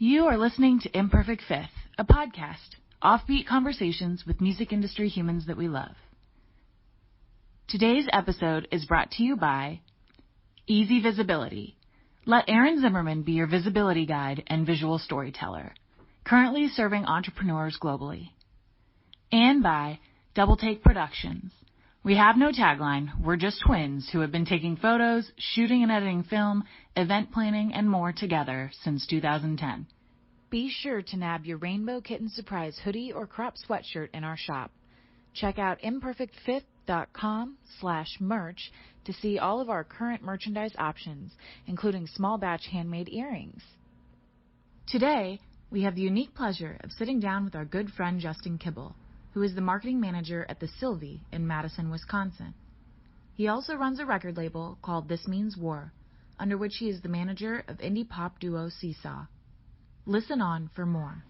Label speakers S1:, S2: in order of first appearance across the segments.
S1: You are listening to Imperfect Fifth, a podcast, offbeat conversations with music industry humans that we love. Today's episode is brought to you by Easy Visibility. Let Aaron Zimmerman be your visibility guide and visual storyteller, currently serving entrepreneurs globally. And by Double Take Productions. We have no tagline, we're just twins who have been taking photos, shooting and editing film, event planning, and more together since 2010. Be sure to nab your Rainbow Kitten Surprise hoodie or crop sweatshirt in our shop. Check out imperfectfifth.com/merch to see all of our current merchandise options, including small batch handmade earrings. Today, we have the unique pleasure of sitting down with our good friend Justin Kibbel, who is the marketing manager at the Sylvie in Madison, Wisconsin. He also runs a record label called This Means War, under which he is the manager of indie pop duo Seasaw. Listen on for more.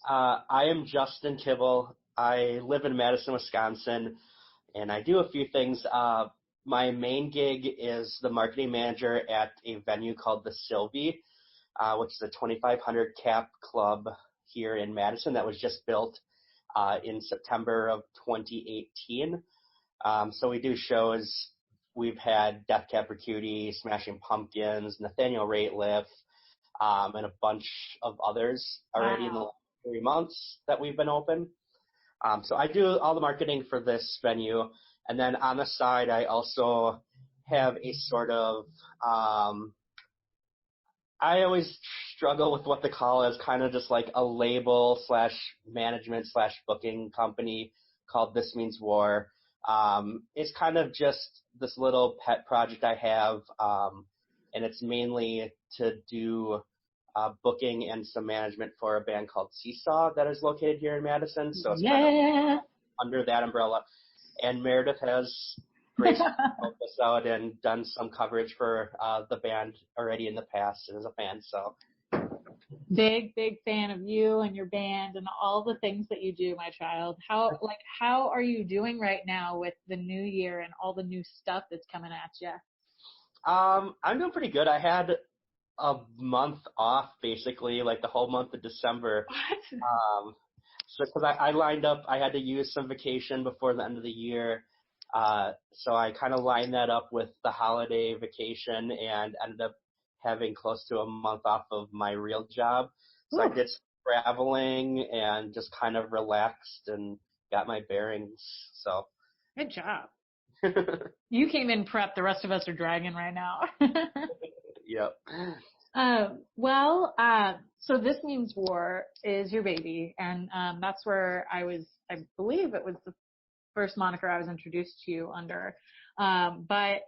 S2: I am Justin Kibbel. I live in Madison, Wisconsin, and I do a few things. My main gig is the marketing manager at a venue called the Sylvie, which is a 2,500 cap club here in Madison that was just built in September of 2018. So we do shows. We've had Death Cab for Cutie, Smashing Pumpkins, Nathaniel Rateliff, and a bunch of others already in the last 3 months that we've been open. So I do all the marketing for this venue. And then on the side, I also have a sort of I always struggle with what to call as kind of just like a label / management / booking company called This Means War. It's kind of just this little pet project I have, and it's mainly to do booking and some management for a band called Seasaw that is located here in Madison. So it's kind of under that umbrella. And Meredith has graciously helped us out and done some coverage for the band already in the past and as a fan. So
S3: big fan of you and your band and all the things that you do, my child. How are you doing right now with the new year and all the new stuff that's coming at you?
S2: I'm doing pretty good. I had a month off, basically, like the whole month of December.
S3: What?
S2: So because I lined up, I had to use some vacation before the end of the year. So I kind of lined that up with the holiday vacation and ended up having close to a month off of my real job. So I did some traveling and just kind of relaxed and got my bearings. So
S3: good job. You came in prepped. The rest of us are dragging right now.
S2: Yep.
S3: So This Means War is your baby, and that's where I believe it was the first moniker I was introduced to you under. But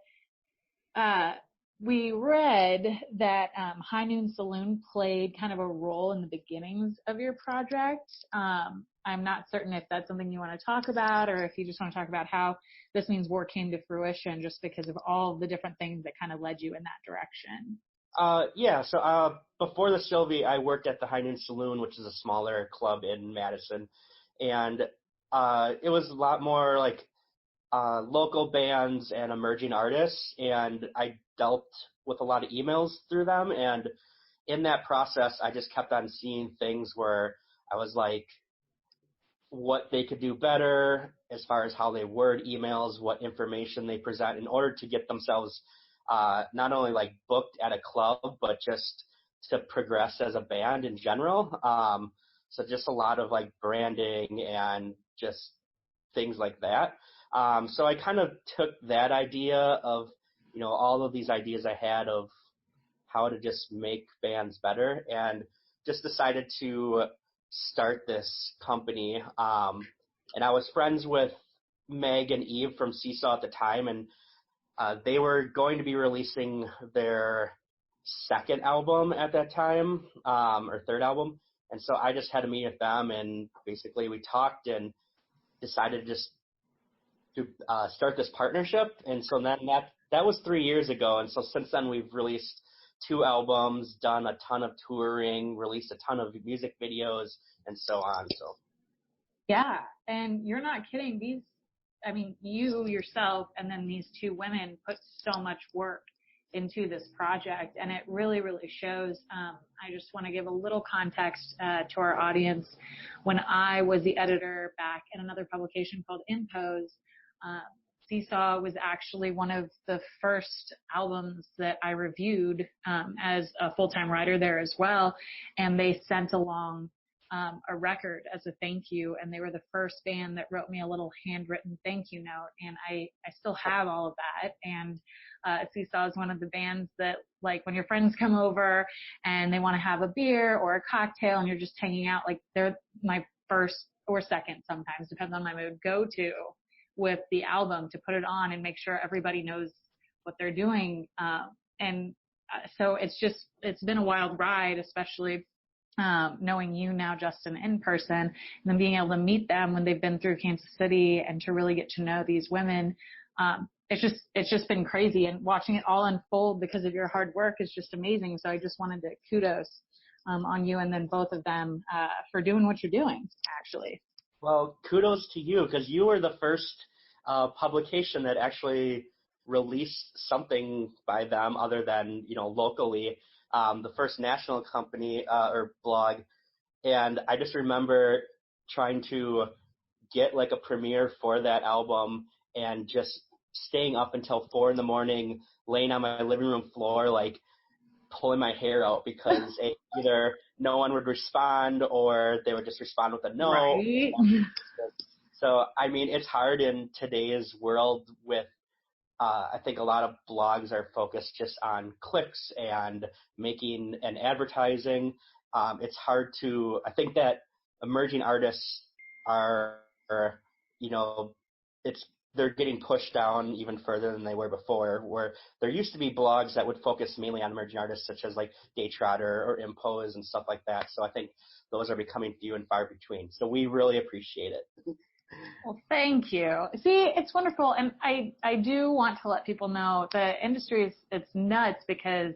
S3: we read that High Noon Saloon played kind of a role in the beginnings of your project. I'm not certain if that's something you want to talk about or if you just want to talk about how This Means War came to fruition just because of all the different things that kind of led you in that direction.
S2: So before the Sylvie, I worked at the High Noon Saloon, which is a smaller club in Madison. And it was a lot more like local bands and emerging artists, and I dealt with a lot of emails through them. And in that process, I just kept on seeing things where I was like, what they could do better as far as how they word emails, what information they present in order to get themselves not only like booked at a club, but just to progress as a band in general. So just a lot of like branding and just things like that. So I kind of took that idea of, all of these ideas I had of how to just make bands better and just decided to start this company. And I was friends with Meg and Eve from Seasaw at the time, and they were going to be releasing their second album at that time, or third album. And so I just had a meeting with them, and basically we talked and decided just to start this partnership. And so then that was 3 years ago. And so since then we've released 2 albums, done a ton of touring, released a ton of music videos, and so on. So
S3: yeah, and you're not kidding. You yourself and then these 2 women put so much work into this project, and it really, really shows. I just want to give a little context to our audience. When I was the editor back in another publication called Impose, Seasaw was actually one of the first albums that I reviewed as a full-time writer there as well, and they sent along a record as a thank you, and they were the first band that wrote me a little handwritten thank you note, and I still have all of that. And Seesaw is one of the bands that, like, when your friends come over and they want to have a beer or a cocktail and you're just hanging out, like, they're my first or second, sometimes depends on my mood, go to with the album to put it on and make sure everybody knows what they're doing. So it's been a wild ride, especially knowing you now, Justin, in person, and then being able to meet them when they've been through Kansas City and to really get to know these women. It's just been crazy, and watching it all unfold because of your hard work is just amazing. So I just wanted to kudos on you and then both of them for doing what you're doing, actually.
S2: Well, kudos to you, because you were the first publication that actually released something by them other than, locally, the first national company or blog. And I just remember trying to get like a premiere for that album and just staying up until 4 a.m, laying on my living room floor, like pulling my hair out because either no one would respond or they would just respond with a no.
S3: Right.
S2: So, I mean, it's hard in today's world with, I think a lot of blogs are focused just on clicks and making and advertising. It's hard I think that emerging artists are, they're getting pushed down even further than they were before, where there used to be blogs that would focus mainly on emerging artists such as like Daytrotter or Impose and stuff like that. So I think those are becoming few and far between. So we really appreciate it.
S3: Well, thank you. See, it's wonderful. And I do want to let people know the industry it's nuts because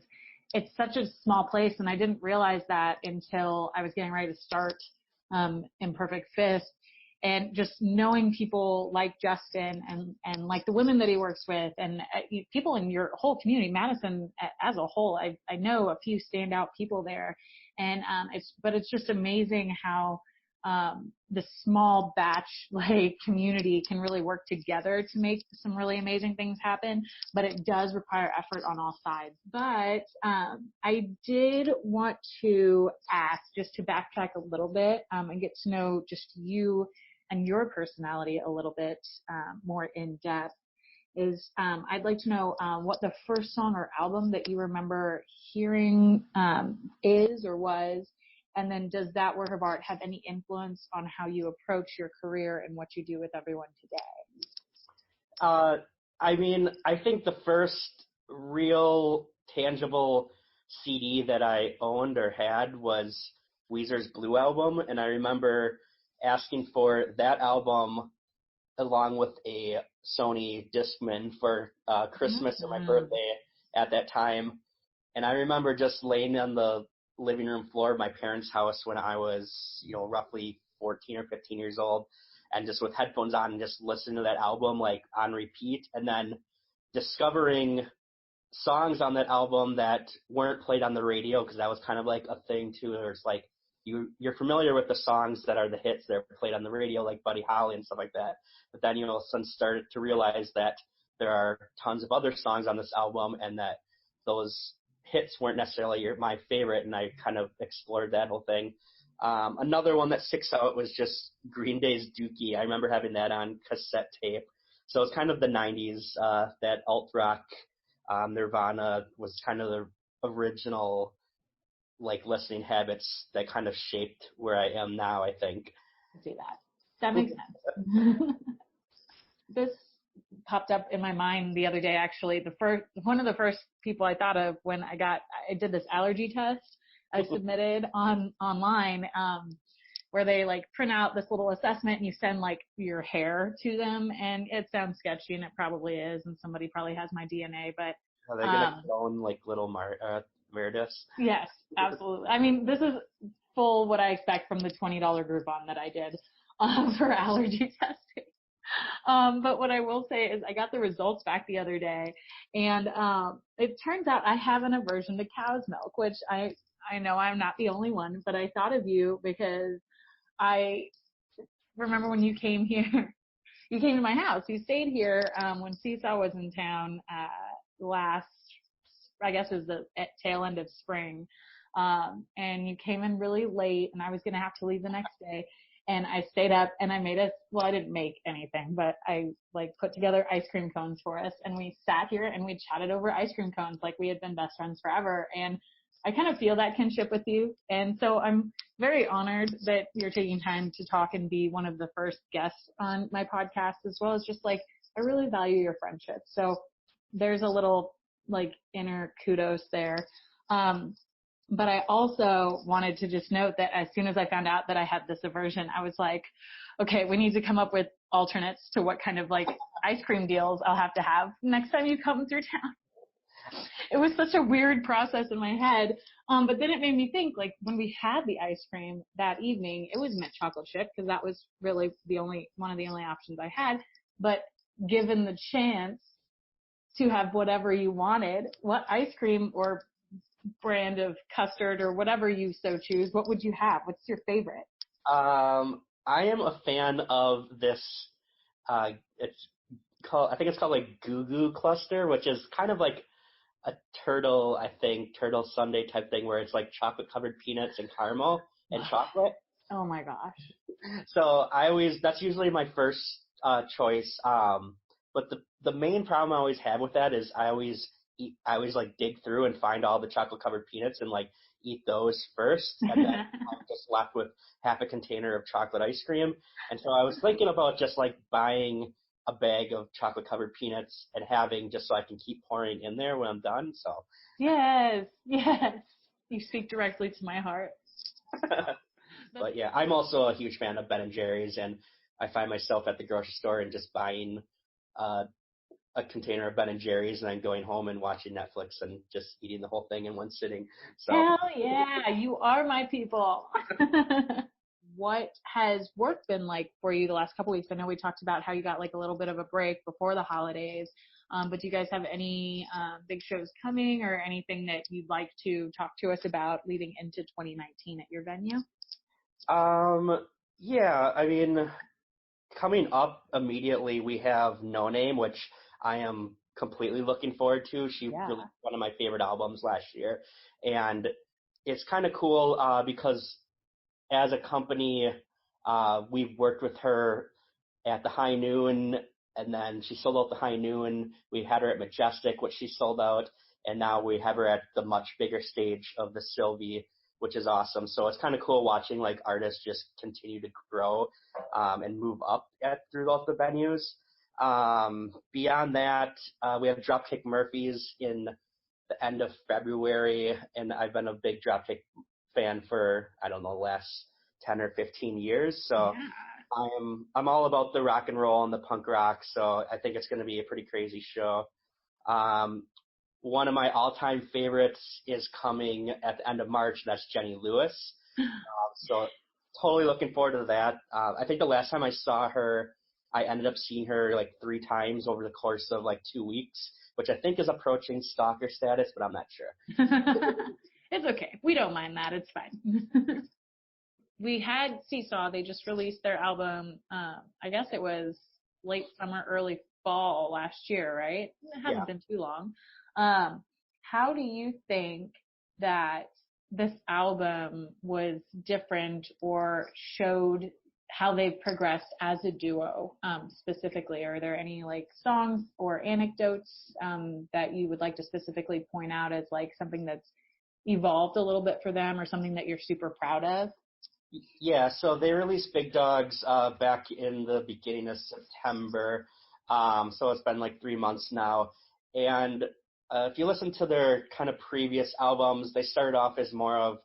S3: it's such a small place. And I didn't realize that until I was getting ready to start Imperfect Fist. And just knowing people like Justin and like the women that he works with and people in your whole community, Madison as a whole, I know a few standout people there. And it's just amazing how the small batch like community can really work together to make some really amazing things happen, but it does require effort on all sides. But I did want to ask, just to backtrack a little bit and get to know just you and your personality a little bit more in depth, is I'd like to know what the first song or album that you remember hearing is or was. And then does that work of art have any influence on how you approach your career and what you do with everyone today?
S2: I mean, I think the first real tangible CD that I owned or had was Weezer's Blue album. And I remember asking for that album along with a Sony Discman for Christmas or my birthday at that time. And I remember just laying on the living room floor of my parents' house when I was, roughly 14 or 15 years old, and just with headphones on and just listening to that album like on repeat, and then discovering songs on that album that weren't played on the radio, because that was kind of like a thing too. There's like you're familiar with the songs that are the hits that are played on the radio, like Buddy Holly and stuff like that. But then son started to realize that there are tons of other songs on this album, and that those hits weren't necessarily my favorite, and I kind of explored that whole thing. Another one that sticks out was just Green Day's Dookie. I remember having that on cassette tape. So it's kind of the 90s, that alt-rock, Nirvana was kind of the original, like, listening habits that kind of shaped where I am now, I think.
S3: I see that. That makes sense. This popped up in my mind the other day, actually. One of the first people I thought of when I did this allergy test I submitted online, where they like print out this little assessment and you send like your hair to them, and it sounds sketchy, and it probably is, and somebody probably has my DNA, but
S2: are they gonna clone like little Merediths?
S3: Yes, absolutely. I mean, this is full what I expect from the $20 Groupon that I did for allergy testing. But what I will say is I got the results back the other day, and it turns out I have an aversion to cow's milk, which I know I'm not the only one, but I thought of you because I remember when you came here, you came to my house. You stayed here when Seasaw was in town last, I guess it was the tail end of spring, and you came in really late, and I was going to have to leave the next day. And I stayed up and I made us, well, I didn't make anything, but I like put together ice cream cones for us. And we sat here and we chatted over ice cream cones like we had been best friends forever. And I kind of feel that kinship with you. And so I'm very honored that you're taking time to talk and be one of the first guests on my podcast, as well as just like, I really value your friendship. So there's a little like inner kudos there. But I also wanted to just note that as soon as I found out that I had this aversion, I was like, okay, we need to come up with alternates to what kind of like ice cream deals I'll have to have next time you come through town. It was such a weird process in my head. But then it made me think, like, when we had the ice cream that evening, it was mint chocolate chip because that was really one of the only options I had. But given the chance to have whatever you wanted, what ice cream or brand of custard or whatever you so choose, what would you have? What's your favorite?
S2: I am a fan of this, I think it's called like Goo Goo Cluster, which is kind of like a turtle sundae type thing where it's like chocolate covered peanuts and caramel and chocolate.
S3: Oh my gosh.
S2: So that's usually my first choice. But the main problem I always have with that is I always like dig through and find all the chocolate covered peanuts and like eat those first, and then I'm just left with half a container of chocolate ice cream. And so I was thinking about just like buying a bag of chocolate covered peanuts and having just so I can keep pouring in there when I'm done. So
S3: yes, you speak directly to my heart.
S2: But yeah, I'm also a huge fan of Ben and Jerry's, and I find myself at the grocery store and just buying a container of Ben and Jerry's and then going home and watching Netflix and just eating the whole thing in one sitting. So
S3: hell yeah, you are my people. What has work been like for you the last couple weeks? I know we talked about how you got like a little bit of a break before the holidays, but do you guys have any big shows coming or anything that you'd like to talk to us about leading into 2019 at your venue?
S2: Yeah, I mean, coming up immediately we have Noname, which I am completely looking forward to. She released one of my favorite albums last year, and it's kind of cool because as a company, we've worked with her at the High Noon, and then she sold out the High Noon. We had her at Majestic, which she sold out, and now we have her at the much bigger stage of the Sylvie, which is awesome. So it's kind of cool watching like artists just continue to grow and move up throughout the venues. Beyond that, we have Dropkick Murphys in the end of February, and I've been a big Dropkick fan for, I don't know, the last 10 or 15 years. So I'm all about the rock and roll and the punk rock. So I think it's going to be a pretty crazy show. One of my all-time favorites is coming at the end of March, and that's Jenny Lewis. So totally looking forward to that. I think the last time I saw her, I ended up seeing her like 3 times over the course of like 2 weeks, which I think is approaching stalker status, but I'm not sure.
S3: It's okay. We don't mind that. It's fine. We had Seasaw. They just released their album. I guess it was late summer, early fall last year, right? It hasn't been too long. How do you think that this album was different or showed how they've progressed as a duo, specifically? Are there any like songs or anecdotes that you would like to specifically point out as like something that's evolved a little bit for them or something that you're super proud of?
S2: Yeah, so they released Big Dogs back in the beginning of September. So it's been like 3 months now. And if you listen to their kind of previous albums, they started off as more of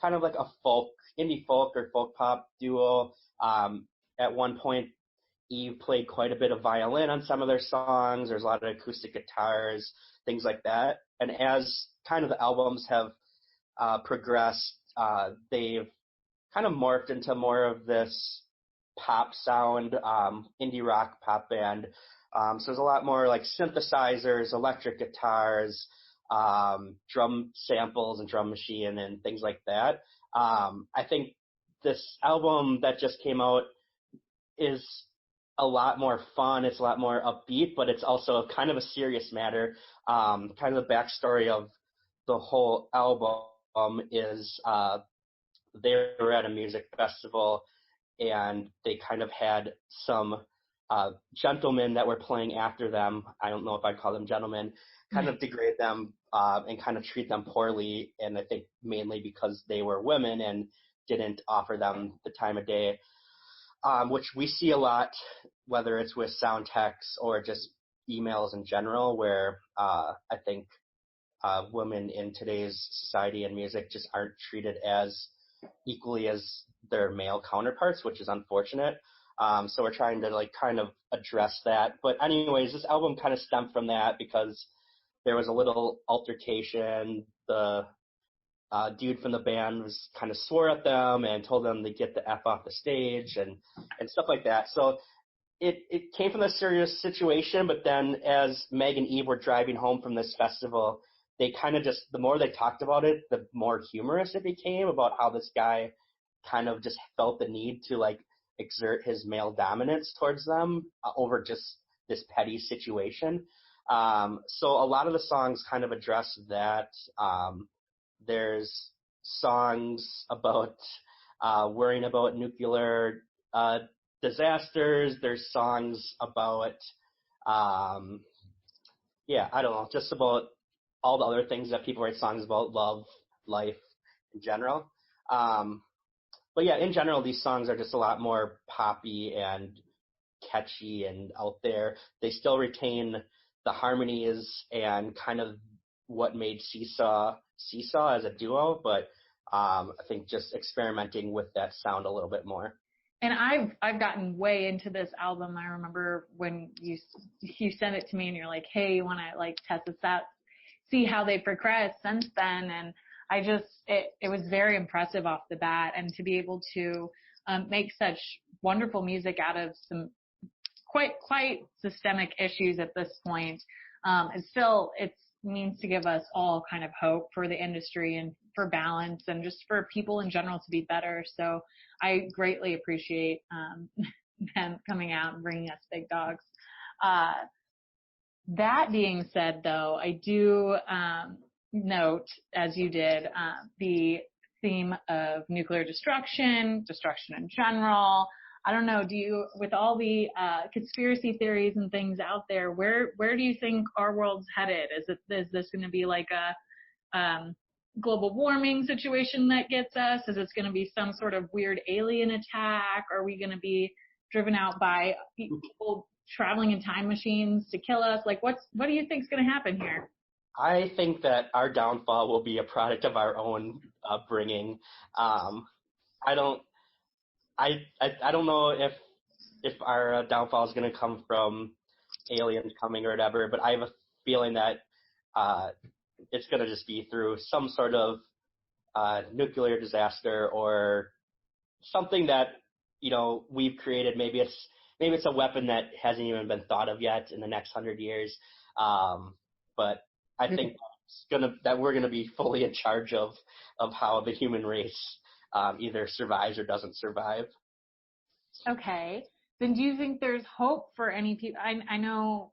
S2: kind of like a indie folk or folk pop duo. At one point, Eve played quite a bit of violin on some of their songs. There's a lot of acoustic guitars, things like that. And as kind of the albums have progressed, they've kind of morphed into more of this pop sound, indie rock pop band. So there's a lot more like synthesizers, electric guitars, drum samples and drum machine and things like that. I think this album that just came out is a lot more fun. It's a lot more upbeat, but it's also kind of a serious matter. Kind of the backstory of the whole album is they were at a music festival and they kind of had some gentlemen that were playing after them. I don't know if I'd call them gentlemen, kind of degrade them and kind of treat them poorly. And I think mainly because they were women and didn't offer them the time of day, which we see a lot, whether it's with sound techs or just emails in general, where I think women in today's society and music just aren't treated as equally as their male counterparts, which is unfortunate. So we're trying to like kind of address that. But anyways, this album kind of stemmed from that because there was a little altercation. The dude from the band was kind of swore at them and told them to get the F off the stage and stuff like that. So it came from a serious situation, but then as Meg and Eve were driving home from this festival, they kind of just, the more they talked about it, the more humorous it became about how this guy kind of just felt the need to like exert his male dominance towards them over just this petty situation. So a lot of the songs kind of address that. There's songs about worrying about nuclear disasters. There's songs about, I don't know, just about all the other things that people write songs about, love, life in general. But yeah, in general, these songs are just a lot more poppy and catchy and out there. They still retain the harmonies and kind of what made Seasaw as a duo, but I think just experimenting with that sound a little bit more.
S3: And I've gotten way into this album. I remember when you sent it to me and you're like, hey, you want to like test this out, see how they progress since then. And I just, it was very impressive off the bat, and to be able to make such wonderful music out of some quite systemic issues at this point. It means to give us all kind of hope for the industry and for balance and just for people in general to be better. So I greatly appreciate them coming out and bringing us big dogs. That being said, though, I do note, as you did, the theme of nuclear destruction in general. I don't know, with all the conspiracy theories and things out there, where do you think our world's headed? Is this going to be like a global warming situation that gets us? Is this going to be some sort of weird alien attack? Are we going to be driven out by people traveling in time machines to kill us? Like, what do you think is going to happen here?
S2: I think that our downfall will be a product of our own upbringing. I don't know if our downfall is going to come from aliens coming or whatever, but I have a feeling that it's going to just be through some sort of nuclear disaster or something that, we've created. Maybe it's a weapon that hasn't even been thought of yet in the next 100 years. But I think that we're going to be fully in charge of how the human race either survives or doesn't survive.
S3: Okay. Then do you think there's hope for any people? I know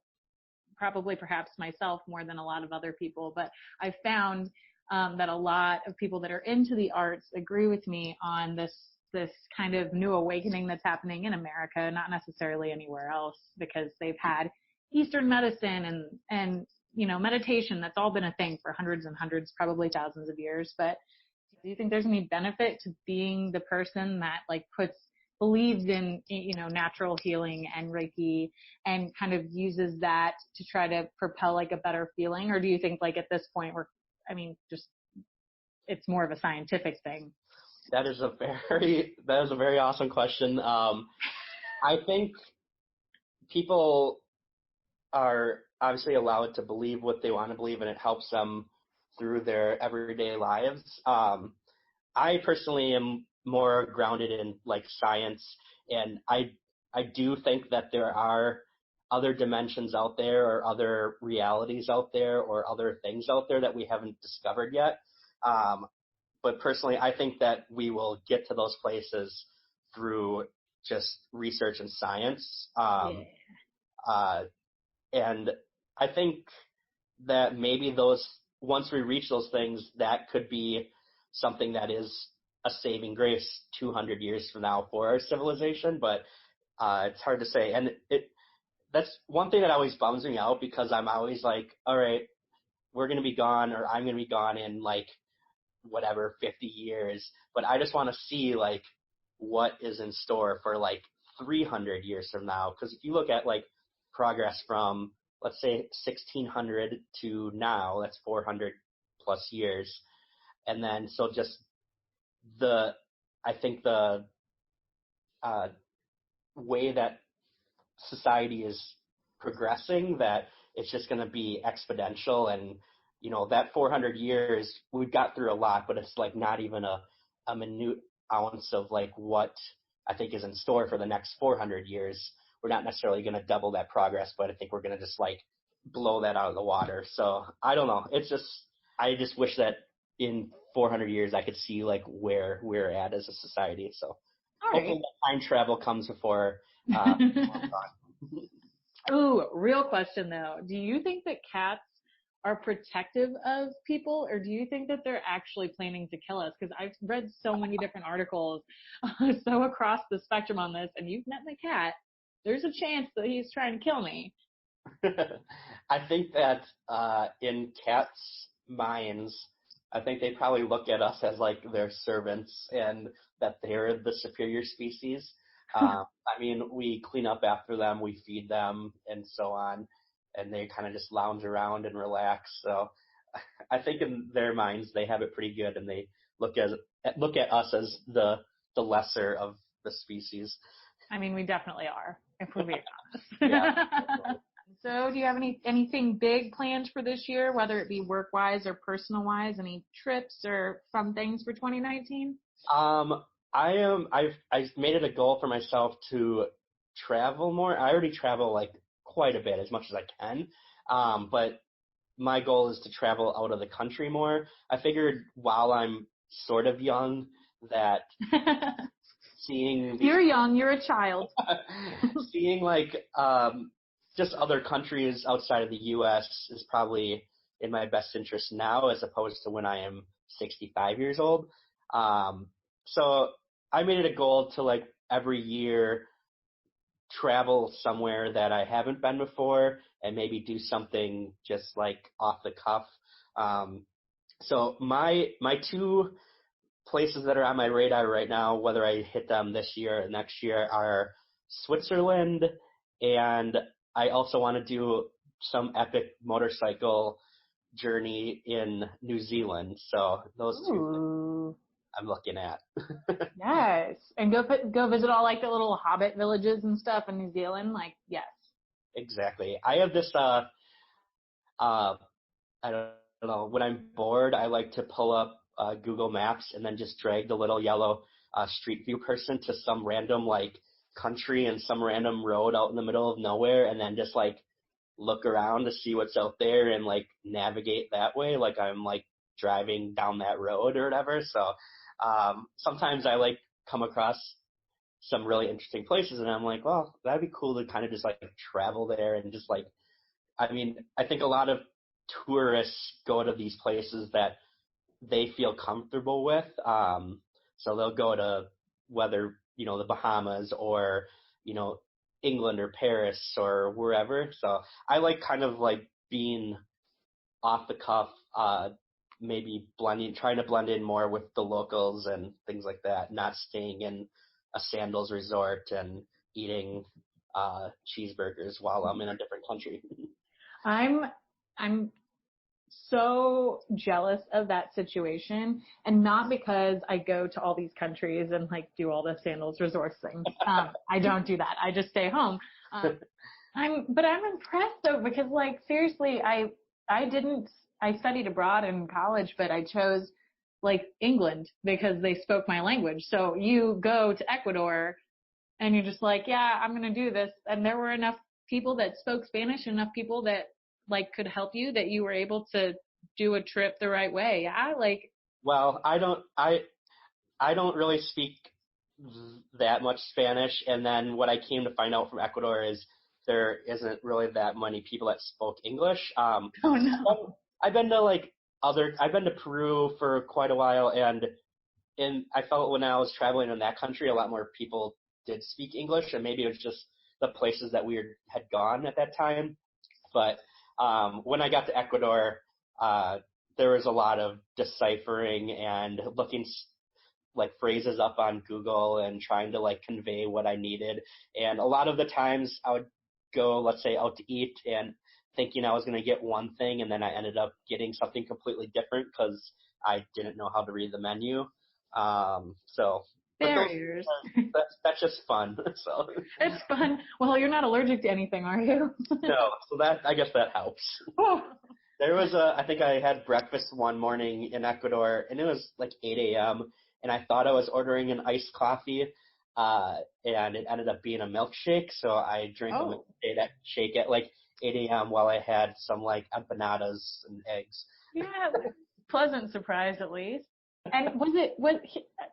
S3: perhaps myself more than a lot of other people, but I found that a lot of people that are into the arts agree with me on this kind of new awakening that's happening in America, not necessarily anywhere else, because they've had Eastern medicine and meditation. That's all been a thing for hundreds and hundreds, probably thousands of years. But do you think there's any benefit to being the person that believes in, natural healing and Reiki and kind of uses that to try to propel like a better feeling? Or do you think like at this point it's more of a scientific thing?
S2: That is a very awesome question. I think people are obviously allowed to believe what they want to believe, and it helps them through their everyday lives. I personally am more grounded in like science. And I do think that there are other dimensions out there or other realities out there or other things out there that we haven't discovered yet. But personally, I think that we will get to those places through just research and science. And I think that maybe once we reach those things, that could be something that is a saving grace 200 years from now for our civilization. But it's hard to say. And that's one thing that always bums me out, because I'm always like, all right, we're going to be gone, or I'm going to be gone in like whatever 50 years. But I just want to see like what is in store for like 300 years from now. Because if you look at like progress from, let's say, 1600 to now, that's 400 plus years. And then so just I think the way that society is progressing, that it's just going to be exponential. And, you know, that 400 years, we've got through a lot, but it's like not even a minute ounce of like what I think is in store for the next 400 years. We're not necessarily going to double that progress, but I think we're going to just like blow that out of the water. So I don't know. I just wish that in 400 years I could see like where we're at as a society. So hopefully that time travel comes before.
S3: Ooh, real question though. Do you think that cats are protective of people, or do you think that they're actually planning to kill us? Because I've read so many different articles, so across the spectrum on this, and you've met my cat. There's a chance that he's trying to kill me.
S2: I think that in cats' minds, I think they probably look at us as like their servants and that they're the superior species. I mean, we clean up after them, we feed them, and so on, and they kind of just lounge around and relax. So I think in their minds they have it pretty good, and they look at us as the lesser of the species.
S3: I mean, we definitely are, if we're being honest.
S2: Yeah.
S3: So do you have anything big planned for this year, whether it be work-wise or personal-wise? Any trips or fun things for 2019?
S2: I've made it a goal for myself to travel more. I already travel like quite a bit, as much as I can. But my goal is to travel out of the country more. I figured while I'm sort of young that
S3: You're young, you're a child.
S2: Seeing like just other countries outside of the U.S. is probably in my best interest now, as opposed to when I am 65 years old. So I made it a goal to like every year travel somewhere that I haven't been before, and maybe do something just like off the cuff. So my two places that are on my radar right now, whether I hit them this year or next year, are Switzerland, and I also want to do some epic motorcycle journey in New Zealand. So those two I'm looking at.
S3: Yes. And go visit all like the little hobbit villages and stuff in New Zealand. Like, yes.
S2: Exactly. I have this, I don't know, when I'm bored, I like to pull up Google Maps and then just drag the little yellow Street View person to some random like country and some random road out in the middle of nowhere, and then just like look around to see what's out there and like navigate that way, like I'm like driving down that road or whatever. So sometimes I like come across some really interesting places and I'm like, well, that'd be cool to kind of just like travel there and just like, I mean, I think a lot of tourists go to these places that they feel comfortable with. So they'll go to whether, you know, the Bahamas or, you know, England or Paris or wherever. So I like kind of like being off the cuff, maybe trying to blend in more with the locals and things like that, not staying in a sandals resort and eating cheeseburgers while I'm in a different country.
S3: I'm so jealous of that situation, and not because I go to all these countries and like do all the sandals resorts things. I don't do that. I just stay home. I'm impressed though, because like seriously, I studied abroad in college, but I chose like England because they spoke my language. So you go to Ecuador and you're just like, yeah, I'm going to do this. And there were enough people that spoke Spanish, enough people that like could help you that you were able to do a trip the right way. Yeah. Like,
S2: Well, I don't really speak that much Spanish, and then what I came to find out from Ecuador is there isn't really that many people that spoke English.
S3: oh no.
S2: I've been to I've been to Peru for quite a while, and I felt when I was traveling in that country, a lot more people did speak English, and maybe it was just the places that we had gone at that time. But when I got to Ecuador, there was a lot of deciphering and looking like phrases up on Google and trying to like convey what I needed. And a lot of the times I would go, let's say, out to eat and thinking I was going to get one thing, and then I ended up getting something completely different because I didn't know how to read the menu.
S3: Barriers.
S2: That's just fun. So
S3: It's fun. Well, you're not allergic to anything, are you?
S2: no, so I guess that helps.
S3: Oh.
S2: There was I think I had breakfast one morning in Ecuador, and it was like 8 a.m., and I thought I was ordering an iced coffee, and it ended up being a milkshake, so I drank a milkshake at like 8 a.m. while I had some like empanadas and eggs.
S3: Yeah, pleasant surprise at least. And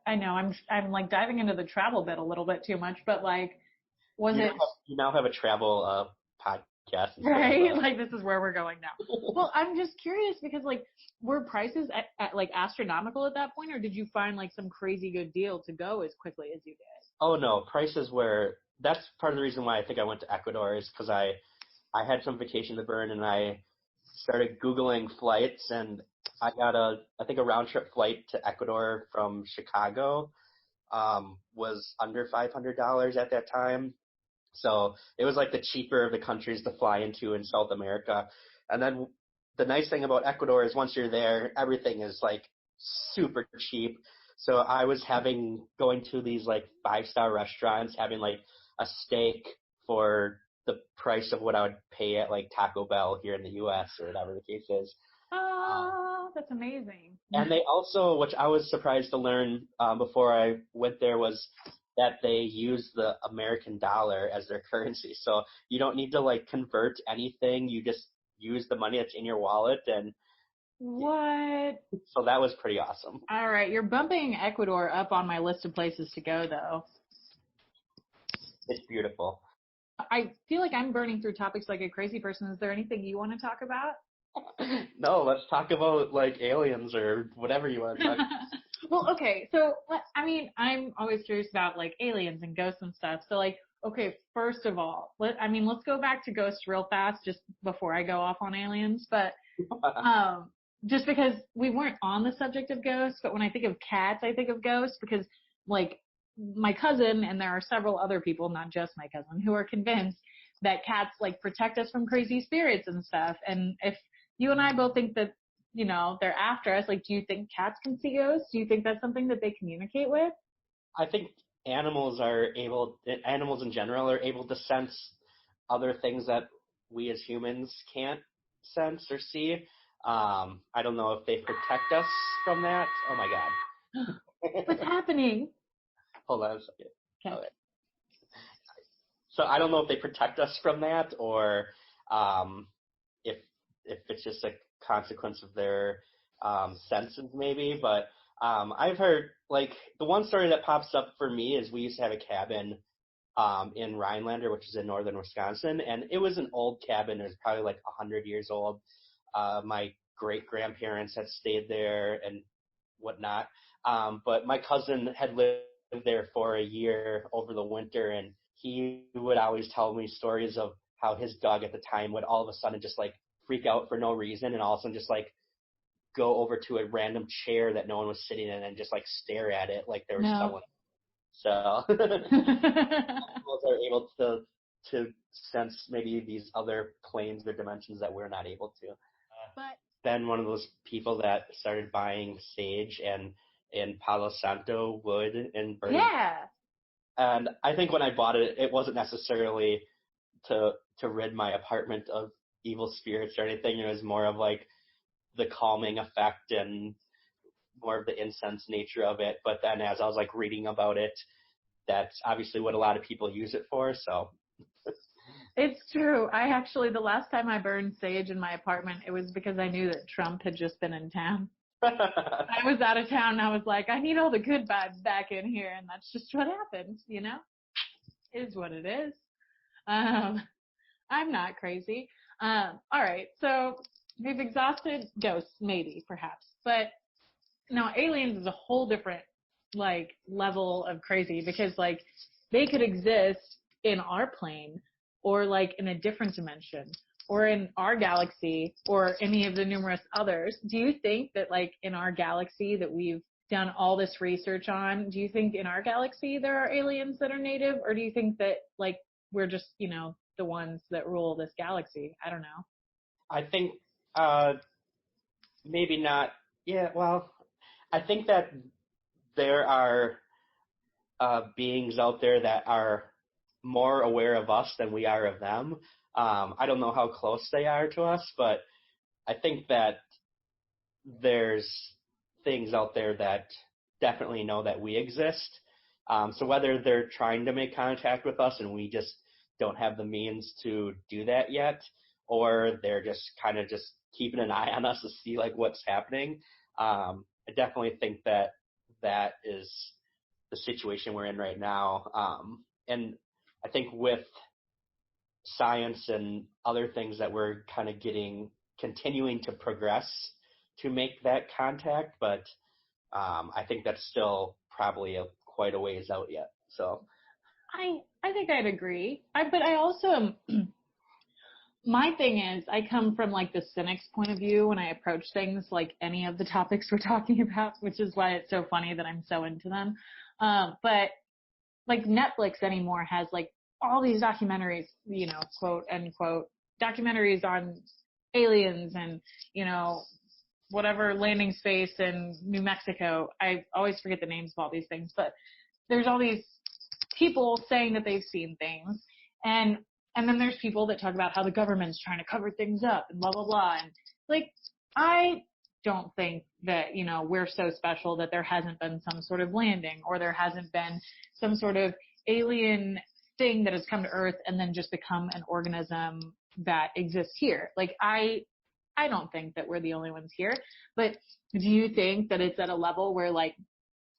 S3: I know I'm like diving into the travel bit a little bit too much, but like,
S2: You now have a travel podcast.
S3: Right? Like this is where we're going now. Well, I'm just curious because like, were prices at like astronomical at that point, or did you find like some crazy good deal to go as quickly as you did?
S2: Oh no, prices were, that's part of the reason why I think I went to Ecuador is because I had some vacation to burn, and I started Googling flights, and I got I think a round trip flight to Ecuador from Chicago was under $500 at that time. So it was like the cheaper of the countries to fly into in South America. And then the nice thing about Ecuador is once you're there, everything is like super cheap. So I was going to these like 5-star restaurants, having like a steak for the price of what I would pay at like Taco Bell here in the U.S. or whatever the case is.
S3: Oh, that's amazing.
S2: And they also, which I was surprised to learn before I went there, was that they use the American dollar as their currency. So you don't need to like convert anything. You just use the money that's in your wallet. And
S3: what?
S2: So that was pretty awesome.
S3: All right. You're bumping Ecuador up on my list of places to go though.
S2: It's beautiful.
S3: I feel like I'm burning through topics like a crazy person. Is there anything you want to talk about?
S2: No, let's talk about like aliens or whatever you want to talk about.
S3: Well, okay. So, I mean, I'm always curious about like aliens and ghosts and stuff. So like, okay, first of all, let's go back to ghosts real fast just before I go off on aliens. But, just because we weren't on the subject of ghosts, but when I think of cats, I think of ghosts because like my cousin, and there are several other people, not just my cousin, who are convinced that cats like protect us from crazy spirits and stuff. And if you and I both think that, you know, they're after us, like, do you think cats can see ghosts? Do you think that's something that they communicate with?
S2: I think animals in general are able to sense other things that we as humans can't sense or see. I don't know if they protect us from that. Oh my God.
S3: What's happening?
S2: Hold on a second.
S3: Okay.
S2: So I don't know if they protect us from that, or if it's just a consequence of their senses maybe. But I've heard, like, the one story that pops up for me is we used to have a cabin in Rhinelander, which is in northern Wisconsin, and it was an old cabin. It was probably like 100 years old. My great-grandparents had stayed there and whatnot. But my cousin had lived there for a year over the winter, and he would always tell me stories of how his dog at the time would all of a sudden just like freak out for no reason, and all of a sudden just like go over to a random chair that no one was sitting in and just like stare at it like there was someone. So animals are able to sense maybe these other planes or dimensions that we're not able to.
S3: But
S2: been one of those people that started buying sage and Palo Santo wood and burning.
S3: Yeah.
S2: And I think when I bought it, it wasn't necessarily to rid my apartment of evil spirits or anything. It was more of like the calming effect and more of the incense nature of it. But then as I was like reading about it, that's obviously what a lot of people use it for. So
S3: It's true. The last time I burned sage in my apartment, it was because I knew that Trump had just been in town. I was out of town and I was like, I need all the good vibes back in here. And that's just what happened, you know? It is what it is. I'm not crazy. All right. So we've exhausted ghosts, maybe, perhaps. But now aliens is a whole different, like, level of crazy because, like, they could exist in our plane or, like, in a different dimension or in our galaxy or any of the numerous others. Do you think that, like, in our galaxy that we've done all this research on, do you think in our galaxy there are aliens that are native, or do you think that, like, we're just, you know, the ones that rule this galaxy? I don't know.
S2: I think maybe not. Yeah, well, I think that there are beings out there that are more aware of us than we are of them. I don't know how close they are to us, but I think that there's things out there that definitely know that we exist. So whether they're trying to make contact with us and we just don't have the means to do that yet, or they're just kind of just keeping an eye on us to see like what's happening, I definitely think that that is the situation we're in right now. And I think with science and other things that we're kind of continuing to progress to make that contact, but I think that's still probably quite a ways out yet. So
S3: I think I'd agree. But I also my thing is I come from like the cynic's point of view when I approach things like any of the topics we're talking about, which is why it's so funny that I'm so into them. But like Netflix anymore has like all these documentaries, you know, quote unquote, documentaries on aliens and, you know, whatever landing space in New Mexico. I always forget the names of all these things, but there's all these people saying that they've seen things. And then there's people that talk about how the government's trying to cover things up and blah, blah, blah. And like, I don't think that, you know, we're so special that there hasn't been some sort of landing or there hasn't been some sort of alien thing that has come to Earth and then just become an organism that exists here. Like, I don't think that we're the only ones here, but do you think that it's at a level where like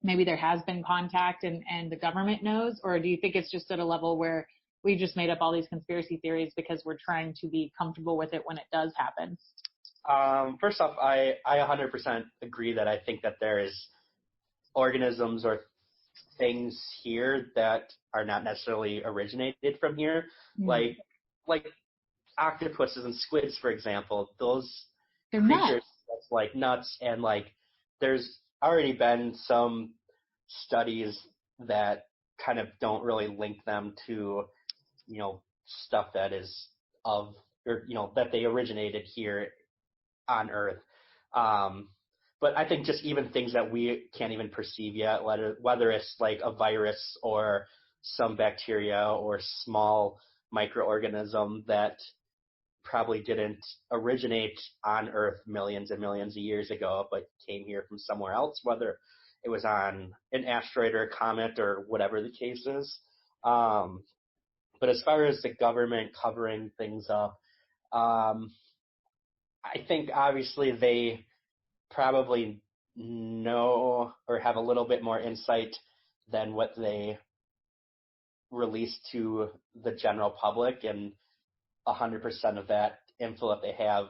S3: maybe there has been contact and the government knows, or do you think it's just at a level where we just made up all these conspiracy theories because we're trying to be comfortable with it when it does happen?
S2: First off, I 100% agree that I think that there is organisms or things here that are not necessarily originated from here, like octopuses and squids, for example. Those
S3: They're
S2: creatures
S3: nuts.
S2: that's like nuts, and like there's already been some studies that kind of don't really link them to, you know, stuff that is of, or, you know, that they originated here on Earth. But I think just even things that we can't even perceive yet, whether it's like a virus or some bacteria or small microorganism that probably didn't originate on Earth millions and millions of years ago, but came here from somewhere else, whether it was on an asteroid or a comet or whatever the case is. But as far as the government covering things up, I think obviously they probably know or have a little bit more insight than what they release to the general public, and 100% of that info that they have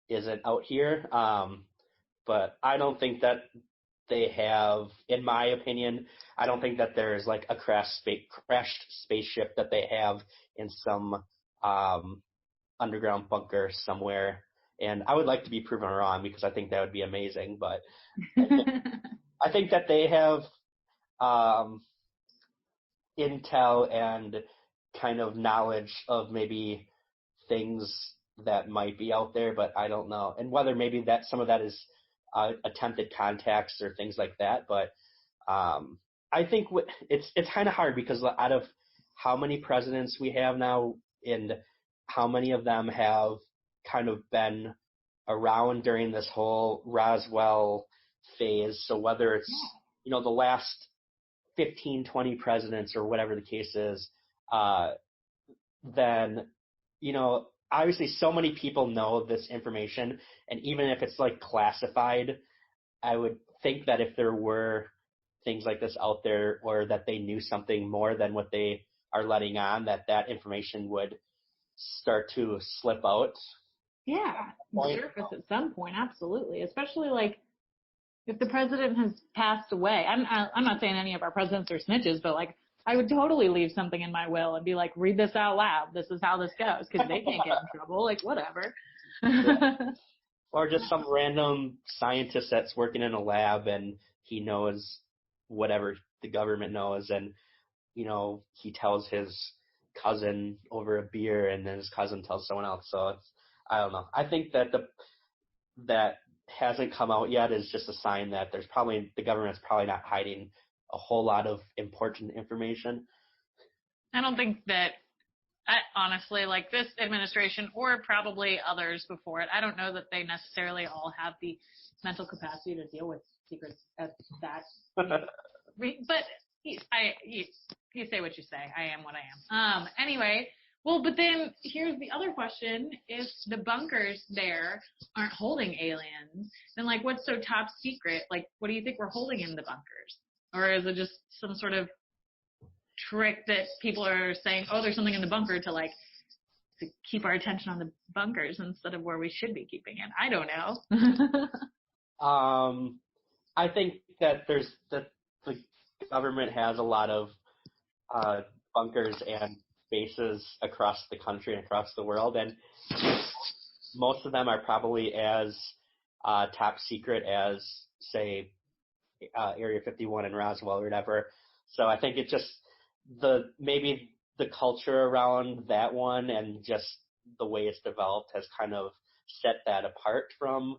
S2: isn't out here. But I don't think that they have, in my opinion, I don't think that there's like a crashed spaceship that they have in some underground bunker somewhere. And I would like to be proven wrong because I think that would be amazing. But I think that they have intel and kind of knowledge of maybe things that might be out there, but I don't know. And whether maybe that some of that is attempted contacts or things like that. But I think it's kind of hard because out of how many presidents we have now and how many of them have kind of been around during this whole Roswell phase. So whether it's, the last 15, 20 presidents or whatever the case is, then, obviously so many people know this information. And even if it's like classified, I would think that if there were things like this out there, or that they knew something more than what they are letting on, that information would start to slip out.
S3: Yeah, surface at some point, absolutely. Especially like if the president has passed away. I'm not saying any of our presidents are snitches, but like I would totally leave something in my will and be like, read this out loud. This is how this goes, because they can't get in trouble. Like whatever.
S2: Or just some random scientist that's working in a lab and he knows whatever the government knows, and he tells his cousin over a beer, and then his cousin tells someone else. So I don't know. I think that that hasn't come out yet is just a sign that the government's probably not hiding a whole lot of important information.
S3: I don't think that, honestly, like this administration or probably others before it, I don't know that they necessarily all have the mental capacity to deal with secrets at that. But you say what you say. I am what I am. Anyway, well, but then here's the other question. If the bunkers there aren't holding aliens, then like what's so top secret? Like what do you think we're holding in the bunkers? Or is it just some sort of trick that people are saying, oh, there's something in the bunker to keep our attention on the bunkers instead of where we should be keeping it? I don't know.
S2: I think that the government has a lot of bunkers and bases across the country and across the world, and most of them are probably as top secret as, say, Area 51 in Roswell or whatever. So I think it's just maybe the culture around that one and just the way it's developed has kind of set that apart from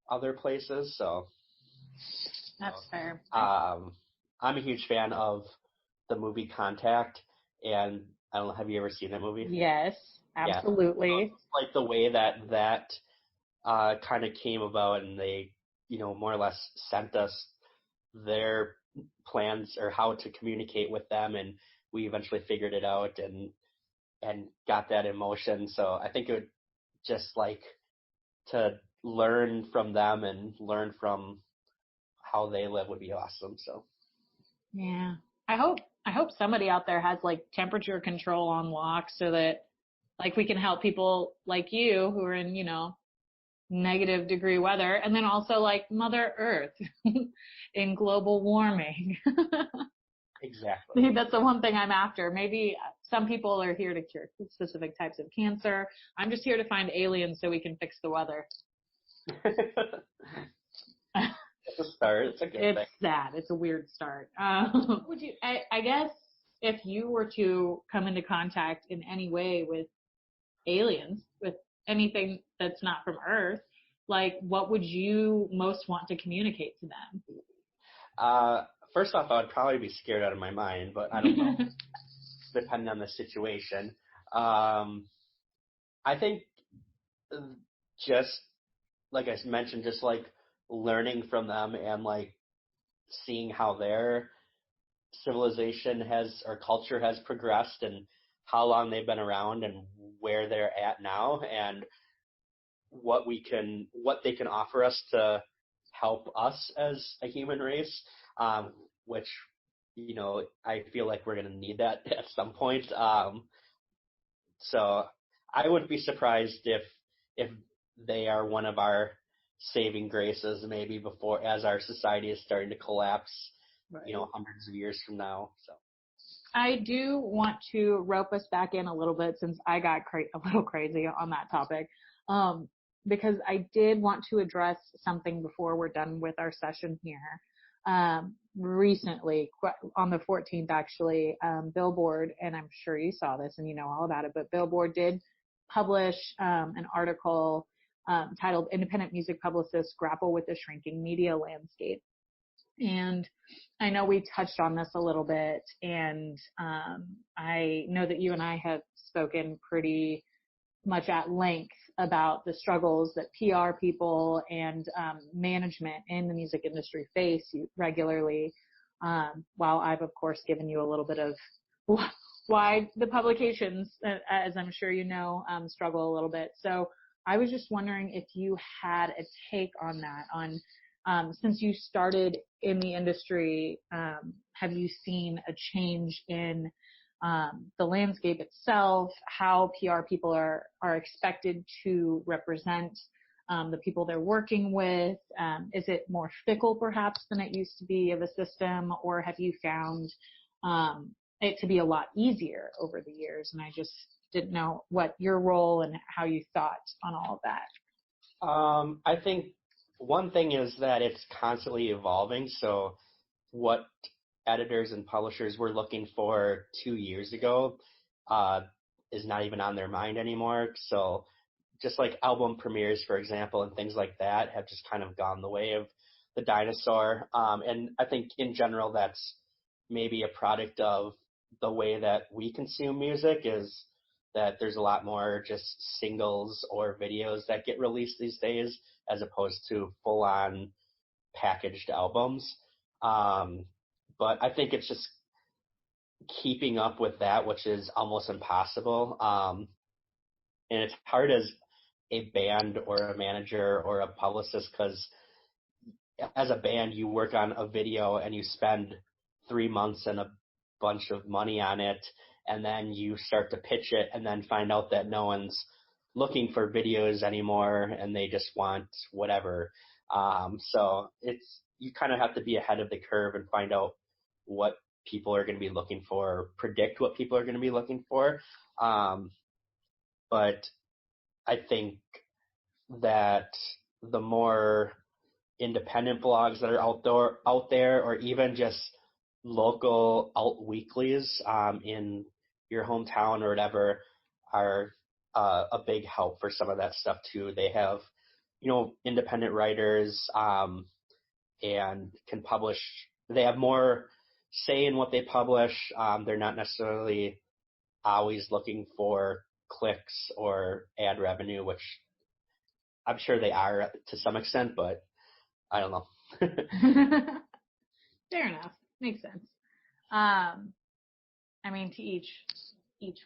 S2: other places. So
S3: that's fair.
S2: I'm a huge fan of the movie Contact, and I don't know, have you ever seen that movie?
S3: Yes, absolutely.
S2: Yeah. So like the way that kind of came about, and they, more or less sent us their plans or how to communicate with them, and we eventually figured it out and got that in motion. So I think it would just to learn from them and learn from how they live would be awesome. So
S3: yeah, I hope somebody out there has temperature control on lock so that we can help people like you who are in negative degree weather, and then also Mother Earth in global warming.
S2: Exactly.
S3: That's the one thing I'm after. Maybe some people are here to cure specific types of cancer. I'm just here to find aliens so we can fix the weather.
S2: It's a start. It's a good thing.
S3: It's sad. It's a weird start. I guess if you were to come into contact in any way with aliens, with anything that's not from Earth, what would you most want to communicate to them?
S2: First off, I would probably be scared out of my mind, but I don't know, depending on the situation. I think just, like I mentioned, just learning from them and seeing how their civilization or culture has progressed and how long they've been around and where they're at now and what they can offer us to help us as a human race, which, I feel like we're going to need that at some point. So I wouldn't be surprised if they are one of our saving graces maybe as our society is starting to collapse, right, hundreds of years from now. So
S3: I do want to rope us back in a little bit since I got a little crazy on that topic, because I did want to address something before we're done with our session here. Recently, on the 14th actually, Billboard, and I'm sure you saw this and you know all about it, but Billboard did publish an article titled "Independent Music Publicists Grapple with the Shrinking Media Landscape." And I know we touched on this a little bit, and I know that you and I have spoken pretty much at length about the struggles that PR people and management in the music industry face regularly, while I've, of course, given you a little bit of why the publications, as I'm sure you know, struggle a little bit. So I was just wondering if you had a take on that, since you started in the industry, have you seen a change in the landscape itself, how PR people are expected to represent the people they're working with? Is it more fickle perhaps than it used to be of a system, or have you found it to be a lot easier over the years? And I just didn't know what your role and how you thought on all of that.
S2: I think one thing is that it's constantly evolving. So what editors and publishers were looking for 2 years ago is not even on their mind anymore. So just like album premieres, for example, and things like that have just kind of gone the way of the dinosaur. And I think in general that's maybe a product of the way that we consume music, is that there's a lot more just singles or videos that get released these days as opposed to full-on packaged albums. But I think it's just keeping up with that, which is almost impossible. And it's hard as a band or a manager or a publicist, because as a band, you work on a video and you spend 3 months and a bunch of money on it, and then you start to pitch it and then find out that no one's looking for videos anymore and they just want whatever. So you kind of have to be ahead of the curve and find out what people are going to be looking for, predict what people are going to be looking for. But I think that the more independent blogs that are out there, or even just local alt weeklies in your hometown or whatever, are a big help for some of that stuff too. They have, independent writers and can publish. They have more say in what they publish. They're not necessarily always looking for clicks or ad revenue, which I'm sure they are to some extent, but I don't know.
S3: Fair enough. Makes sense. I mean, to each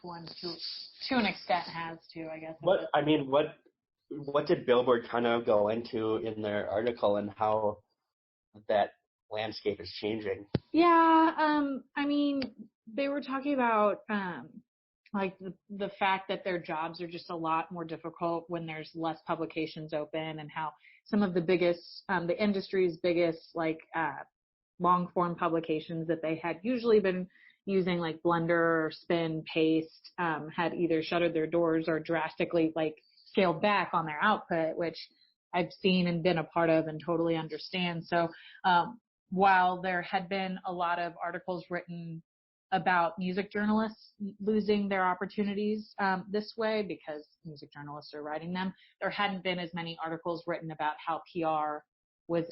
S3: one to an extent has to, I guess.
S2: What did Billboard kind of go into in their article, and how that landscape is changing?
S3: Yeah, I mean, they were talking about like the fact that their jobs are just a lot more difficult when there's less publications open, and how some of the biggest, the industry's biggest, like long form publications that they had usually been using, like Blender or Spin, Paste, had either shuttered their doors or drastically like scaled back on their output, which I've seen and been a part of and totally understand. So while there had been a lot of articles written about music journalists losing their opportunities this way because music journalists are writing them, there hadn't been as many articles written about how PR was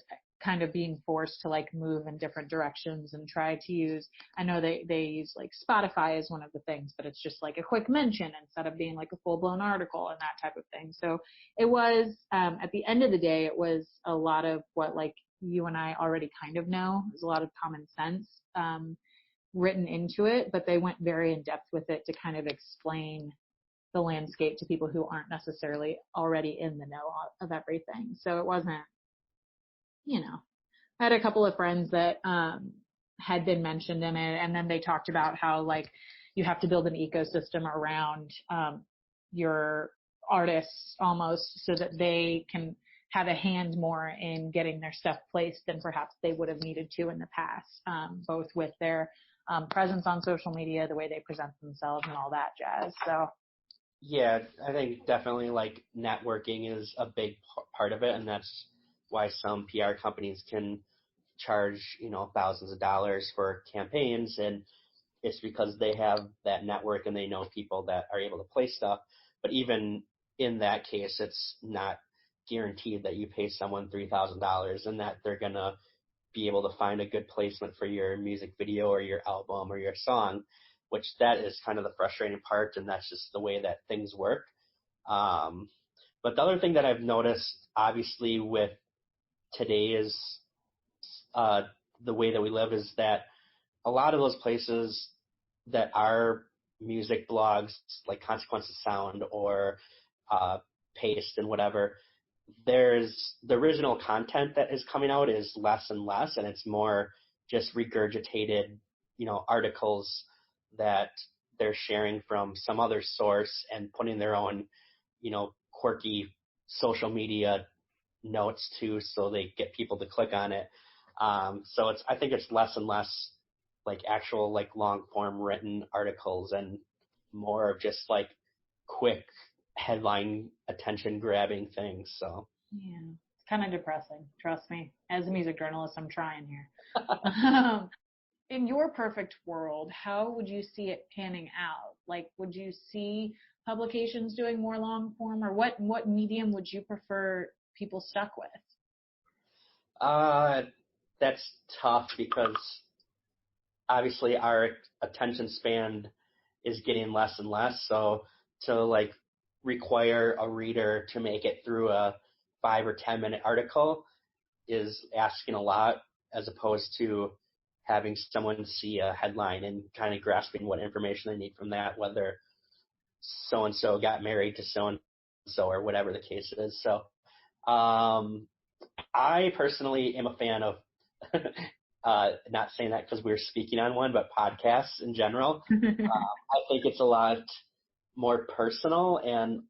S3: kind of being forced to like move in different directions and try to use, I know they use like Spotify as one of the things, but it's just like a quick mention instead of being like a full blown article and that type of thing. So it was, at the end of the day, it was a lot of what like you and I already kind of know. There's a lot of common sense written into it, but they went very in depth with it to kind of explain the landscape to people who aren't necessarily already in the know of everything. So it wasn't, I had a couple of friends that had been mentioned in it, and then they talked about how like you have to build an ecosystem around your artists almost, so that they can have a hand more in getting their stuff placed than perhaps they would have needed to in the past, both with their presence on social media, the way they present themselves and all that jazz. So
S2: yeah, I think definitely like networking is a big part of it, and that's why some PR companies can charge, thousands of dollars for campaigns, and it's because they have that network and they know people that are able to play stuff. But even in that case, it's not guaranteed that you pay someone $3,000 and that they're gonna be able to find a good placement for your music video or your album or your song, which that is kind of the frustrating part, and that's just the way that things work. But the other thing that I've noticed, obviously, with today's the way that we live, is that a lot of those places that are music blogs, like Consequence of Sound or Paste and whatever, there's the original content that is coming out is less and less, and it's more just regurgitated, articles that they're sharing from some other source and putting their own, quirky social media notes to, so they get people to click on it. So I think it's less and less like actual like long form written articles and more of just like quick headline attention grabbing things. So
S3: yeah, it's kind of depressing. Trust me. As a music journalist, I'm trying here. In your perfect world, how would you see it panning out? Like, would you see publications doing more long form, or what medium would you prefer people stuck with?
S2: That's tough because obviously our attention span is getting less and less. So to like require a reader to make it through a 5 or 10 minute article is asking a lot, as opposed to having someone see a headline and kind of grasping what information they need from that, whether so-and-so got married to so-and-so or whatever the case is. So I personally am a fan of, not saying that because we're speaking on one, but podcasts in general. I think it's a lot more personal, and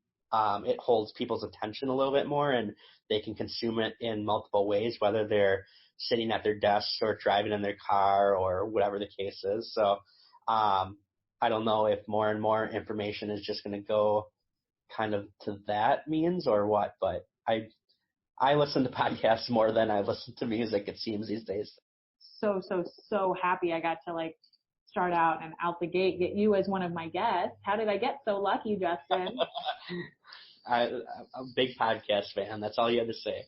S2: it holds people's attention a little bit more, and they can consume it in multiple ways, whether they're sitting at their desks or driving in their car or whatever the case is. So I don't know if more and more information is just going to go kind of to that means or what, but I listen to podcasts more than I listen to music, it seems, these days.
S3: So happy I got to like start out and out the gate get you as one of my guests. How did I get so lucky, Justin?
S2: I'm a big podcast fan. That's all you have to say.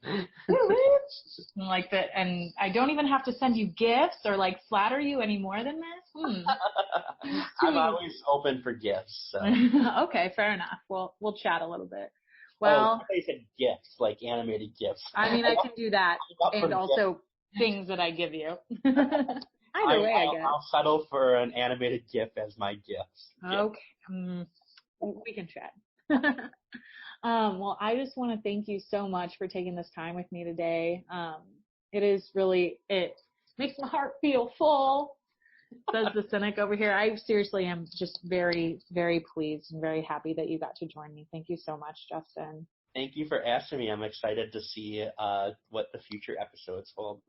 S3: Like that, and I don't even have to send you gifts or like flatter you any more than this.
S2: I'm always open for gifts. So.
S3: Okay, fair enough. Well, we'll chat a little bit.
S2: Well, I said gifts, like animated gifts.
S3: I mean, I can do that, and also gifts. Things that I give you. Either way, I guess.
S2: I'll settle for an animated GIF as my gifts.
S3: Okay. We can chat. Well, I just want to thank you so much for taking this time with me today. It makes my heart feel full, says the cynic over here. I seriously am just very, very pleased and very happy that you got to join me. Thank you so much, Justin.
S2: Thank you for asking me. I'm excited to see what the future episodes hold.